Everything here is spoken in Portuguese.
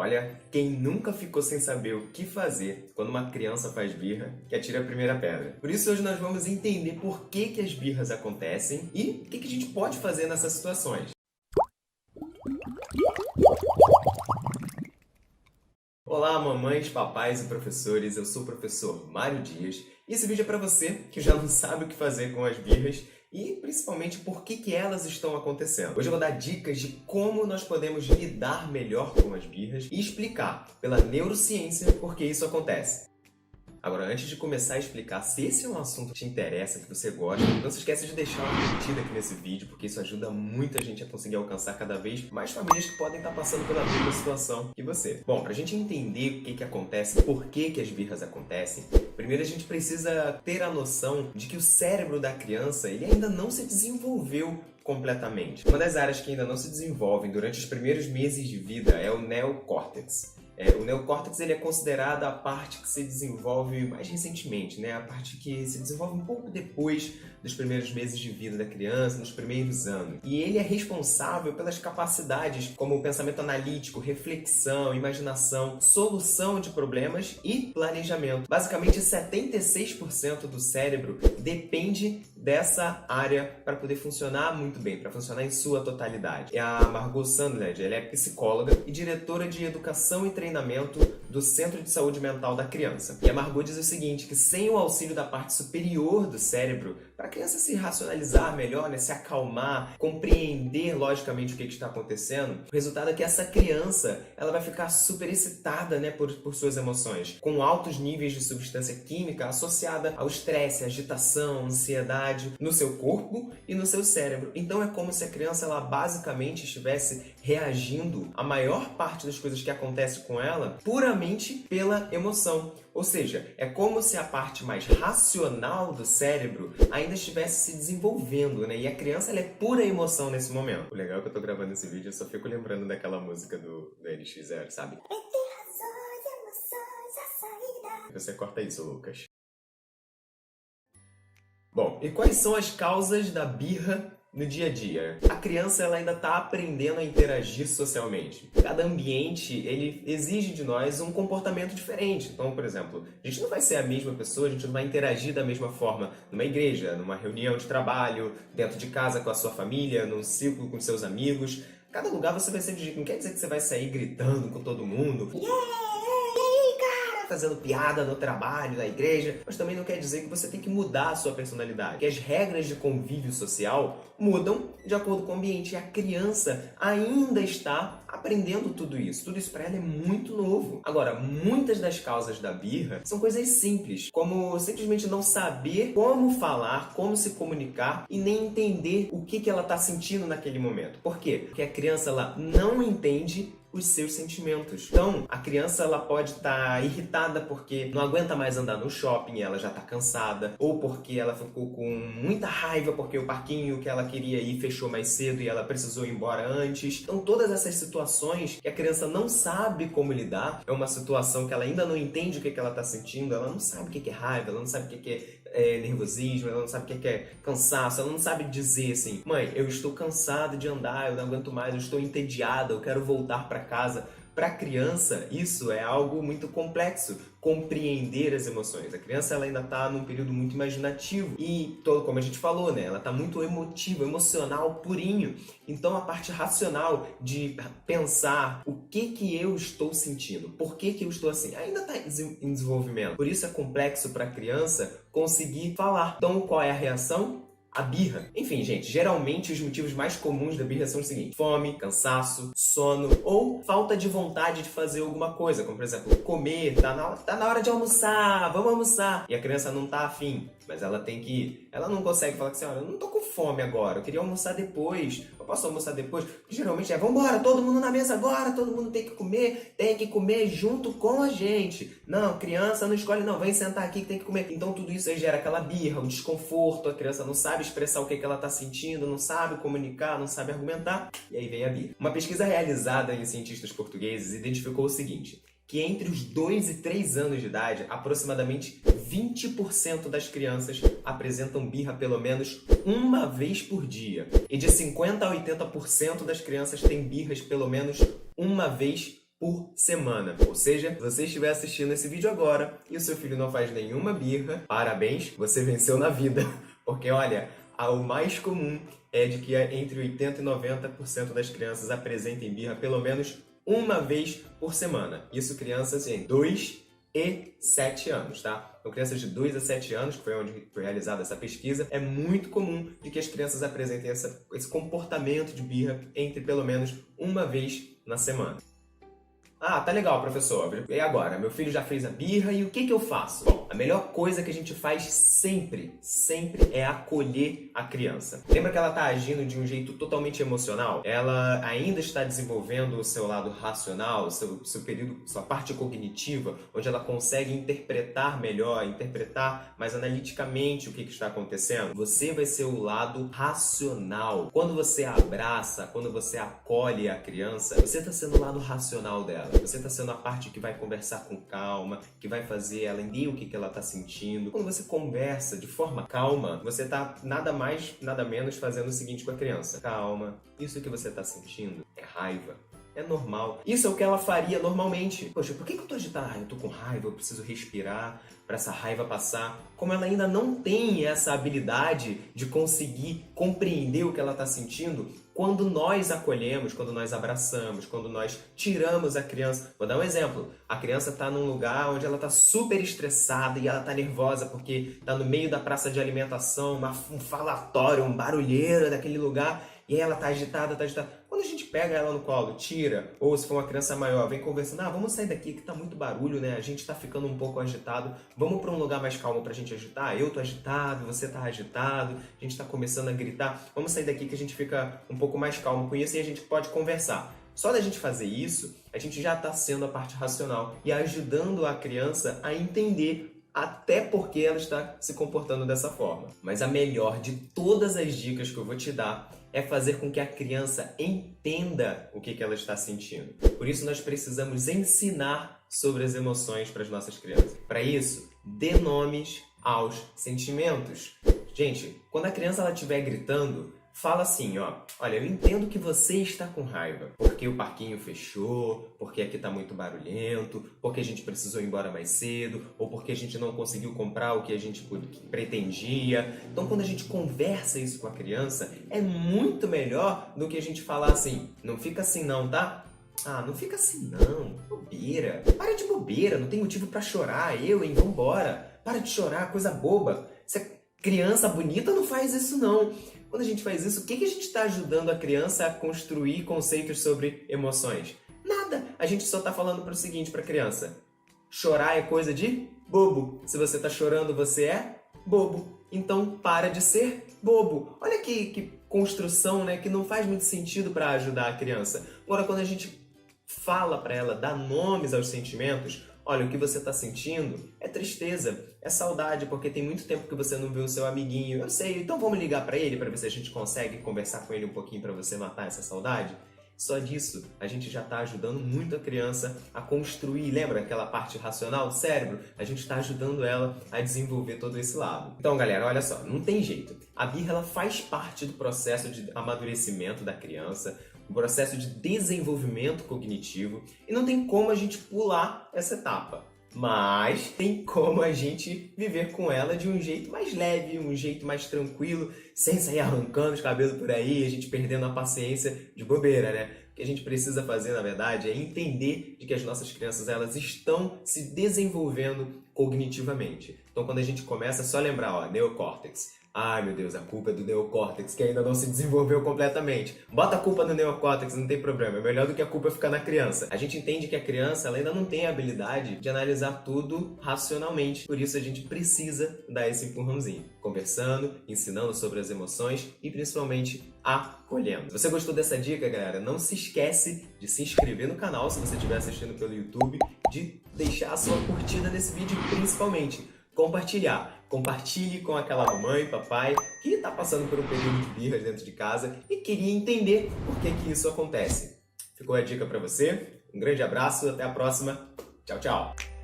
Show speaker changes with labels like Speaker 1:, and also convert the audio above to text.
Speaker 1: Olha, quem nunca ficou sem saber o que fazer quando uma criança faz birra, que atira a primeira pedra. Por isso hoje nós vamos entender por que as birras acontecem e o que a gente pode fazer nessas situações. Olá, mamães, papais e professores, eu sou o professor Mário Dias e esse vídeo é para você que já não sabe o que fazer com as birras e principalmente por que elas estão acontecendo. Hoje eu vou dar dicas de como nós podemos lidar melhor com as birras e explicar pela neurociência por que isso acontece. Agora, antes de começar a explicar se esse é um assunto que te interessa, que você gosta, não se esqueça de deixar uma curtida aqui nesse vídeo, porque isso ajuda muita gente a conseguir alcançar cada vez mais famílias que podem estar passando pela mesma situação que você. Bom, pra gente entender o que acontece, por que as birras acontecem, primeiro a gente precisa ter a noção de que o cérebro da criança ele ainda não se desenvolveu completamente. Uma das áreas que ainda não se desenvolvem durante os primeiros meses de vida é o neocórtex. O neocórtex ele é considerado a parte que se desenvolve mais recentemente, né? A parte que se desenvolve um pouco depois dos primeiros meses de vida da criança, nos primeiros anos. E ele é responsável pelas capacidades como o pensamento analítico, reflexão, imaginação, solução de problemas e planejamento. Basicamente, 76% do cérebro depende dessa área para poder funcionar muito bem, para funcionar em sua totalidade. A Margot Sandler, ela é psicóloga e diretora de educação e treinamento do Centro de Saúde Mental da Criança. E a Margot diz o seguinte, que sem o auxílio da parte superior do cérebro, para a criança se racionalizar melhor, né, se acalmar, compreender logicamente o que está acontecendo, o resultado é que essa criança ela vai ficar super excitada, né, por suas emoções, com altos níveis de substância química associada ao estresse, agitação, ansiedade no seu corpo e no seu cérebro. Então é como se a criança ela basicamente estivesse reagindo à maior parte das coisas que acontecem com ela puramente pela emoção. Ou seja, é como se a parte mais racional do cérebro ainda estivesse se desenvolvendo, né? E a criança ela é pura emoção nesse momento. O legal é que eu tô gravando esse vídeo, eu só fico lembrando daquela música do NX0, sabe? Você corta isso, Lucas. Bom, e quais são as causas da birra no dia a dia? A criança ela ainda está aprendendo a interagir socialmente. Cada ambiente ele exige de nós um comportamento diferente. Então, por exemplo, a gente não vai ser a mesma pessoa, a gente não vai interagir da mesma forma numa igreja, numa reunião de trabalho, dentro de casa com a sua família, num círculo com seus amigos. Cada lugar você vai ser de jeito. Não quer dizer que você vai sair gritando com todo mundo. Fazendo piada no trabalho, na igreja, mas também não quer dizer que você tem que mudar a sua personalidade. Que as regras de convívio social mudam de acordo com o ambiente. E a criança ainda está aprendendo tudo isso. Tudo isso para ela é muito novo. Agora, muitas das causas da birra são coisas simples, como simplesmente não saber como falar, como se comunicar e nem entender o que ela está sentindo naquele momento. Por quê? Porque a criança ela não entende os seus sentimentos. Então, a criança ela pode estar irritada porque não aguenta mais andar no shopping, ela já está cansada, ou porque ela ficou com muita raiva porque o parquinho que ela queria ir fechou mais cedo e ela precisou ir embora antes. Então, todas essas situações que a criança não sabe como lidar, é uma situação que ela ainda não entende o que ela está sentindo, ela não sabe o que é raiva, ela não sabe o que é nervosismo, ela não sabe o que é cansaço, ela não sabe dizer assim, mãe, eu estou cansada de andar, eu não aguento mais, eu estou entediada, eu quero voltar para casa. Para a criança, isso é algo muito complexo, compreender as emoções. A criança ela ainda está num período muito imaginativo e, como a gente falou, né, ela está muito emotiva, emocional, purinho. Então, a parte racional de pensar o que eu estou sentindo, por que eu estou assim, ainda está em desenvolvimento. Por isso é complexo para a criança conseguir falar. Então, qual é a reação? A birra. Enfim, gente, geralmente os motivos mais comuns da birra são os seguintes: fome, cansaço, sono ou falta de vontade de fazer alguma coisa, como por exemplo, comer, tá na hora de almoçar, vamos almoçar. E a criança não tá afim, mas ela tem que ir. Ela não consegue falar assim, olha, eu não tô com fome agora, eu queria almoçar depois, eu posso almoçar depois? Porque geralmente vambora, todo mundo na mesa agora, todo mundo tem que comer junto com a gente. Não, criança não escolhe não, vem sentar aqui que tem que comer. Então tudo isso aí gera aquela birra, um desconforto, a criança não sabe expressar o que ela está sentindo, não sabe comunicar, não sabe argumentar, e aí vem a birra. Uma pesquisa realizada em cientistas portugueses identificou o seguinte, que entre os 2 e 3 anos de idade, aproximadamente 20% das crianças apresentam birra pelo menos uma vez por dia. E de 50% a 80% das crianças têm birras pelo menos uma vez por semana. Ou seja, se você estiver assistindo esse vídeo agora e o seu filho não faz nenhuma birra, parabéns, você venceu na vida. Porque olha, o mais comum é de que entre 80% e 90% das crianças apresentem birra pelo menos uma vez por semana. Isso crianças em 2 e 7 anos, tá? Então, crianças de 2 a 7 anos, que foi onde foi realizada essa pesquisa, é muito comum de que as crianças apresentem esse comportamento de birra entre pelo menos uma vez na semana. Ah, tá legal, professor. E agora? Meu filho já fez a birra e o que eu faço? Bom, a melhor coisa que a gente faz sempre é acolher a criança. Lembra que ela tá agindo de um jeito totalmente emocional? Ela ainda está desenvolvendo o seu lado racional, seu período, sua parte cognitiva, onde ela consegue interpretar melhor, interpretar mais analiticamente o que está acontecendo. Você vai ser o lado racional. Quando você abraça, quando você acolhe a criança, você está sendo o lado racional dela. Você está sendo a parte que vai conversar com calma, que vai fazer ela entender o que ela está sentindo. Quando você conversa de forma calma, você está nada mais, nada menos fazendo o seguinte com a criança. Calma, isso que você está sentindo é raiva. É normal. Isso é o que ela faria normalmente. Poxa, por que eu tô agitada? Eu tô com raiva, eu preciso respirar para essa raiva passar. Como ela ainda não tem essa habilidade de conseguir compreender o que ela está sentindo, quando nós acolhemos, quando nós abraçamos, quando nós tiramos a criança... Vou dar um exemplo. A criança está num lugar onde ela está super estressada e ela está nervosa porque está no meio da praça de alimentação, um falatório, um barulheiro daquele lugar, e aí ela está agitada, Quando a gente pega ela no colo, tira, ou se for uma criança maior, vem conversando, vamos sair daqui que tá muito barulho, né? A gente tá ficando um pouco agitado, vamos para um lugar mais calmo pra gente agitar? Eu tô agitado, você tá agitado, a gente tá começando a gritar, vamos sair daqui que a gente fica um pouco mais calmo com isso e a gente pode conversar. Só da gente fazer isso, a gente já tá sendo a parte racional e ajudando a criança a entender até porque ela está se comportando dessa forma. Mas a melhor de todas as dicas que eu vou te dar é fazer com que a criança entenda o que ela está sentindo. Por isso nós precisamos ensinar sobre as emoções para as nossas crianças. Para isso, dê nomes aos sentimentos. Gente, quando a criança estiver gritando, fala assim, olha, eu entendo que você está com raiva, porque o parquinho fechou, porque aqui está muito barulhento, porque a gente precisou ir embora mais cedo, ou porque a gente não conseguiu comprar o que a gente pretendia. Então, quando a gente conversa isso com a criança, é muito melhor do que a gente falar assim, não fica assim não, tá? Ah, não fica assim não, bobeira. Para de bobeira, não tem motivo para chorar, vambora. Para de chorar, coisa boba. Você criança bonita não faz isso não. Quando a gente faz isso, o que a gente está ajudando a criança a construir conceitos sobre emoções? Nada. A gente só está falando para o seguinte para a criança. Chorar é coisa de bobo. Se você está chorando, você é bobo. Então, para de ser bobo. Olha que construção, né? Que não faz muito sentido para ajudar a criança. Agora, quando a gente fala para ela, dá nomes aos sentimentos, olha, o que você está sentindo é tristeza, é saudade, porque tem muito tempo que você não viu o seu amiguinho. Eu sei, então vamos ligar para ele para ver se a gente consegue conversar com ele um pouquinho para você matar essa saudade? Só disso, a gente já está ajudando muito a criança a construir, lembra aquela parte racional do cérebro? A gente está ajudando ela a desenvolver todo esse lado. Então, galera, olha só, não tem jeito. A birra ela faz parte do processo de amadurecimento da criança, um processo de desenvolvimento cognitivo, e não tem como a gente pular essa etapa. Mas tem como a gente viver com ela de um jeito mais leve, um jeito mais tranquilo, sem sair arrancando os cabelos por aí, a gente perdendo a paciência de bobeira, né? O que a gente precisa fazer, na verdade, é entender de que as nossas crianças elas estão se desenvolvendo cognitivamente. Então, quando a gente começa, é só lembrar, neocórtex. Ai, meu Deus, a culpa é do neocórtex, que ainda não se desenvolveu completamente. Bota a culpa no neocórtex, não tem problema. É melhor do que a culpa ficar na criança. A gente entende que a criança ela ainda não tem a habilidade de analisar tudo racionalmente. Por isso, a gente precisa dar esse empurrãozinho. Conversando, ensinando sobre as emoções e, principalmente, acolhendo. Se você gostou dessa dica, galera, não se esquece de se inscrever no canal se você estiver assistindo pelo YouTube, de deixar a sua curtida nesse vídeo e, principalmente, compartilhar. Compartilhe com aquela mamãe, papai, que está passando por um período de birras dentro de casa e queria entender por que isso acontece. Ficou a dica para você? Um grande abraço, até a próxima. Tchau, tchau!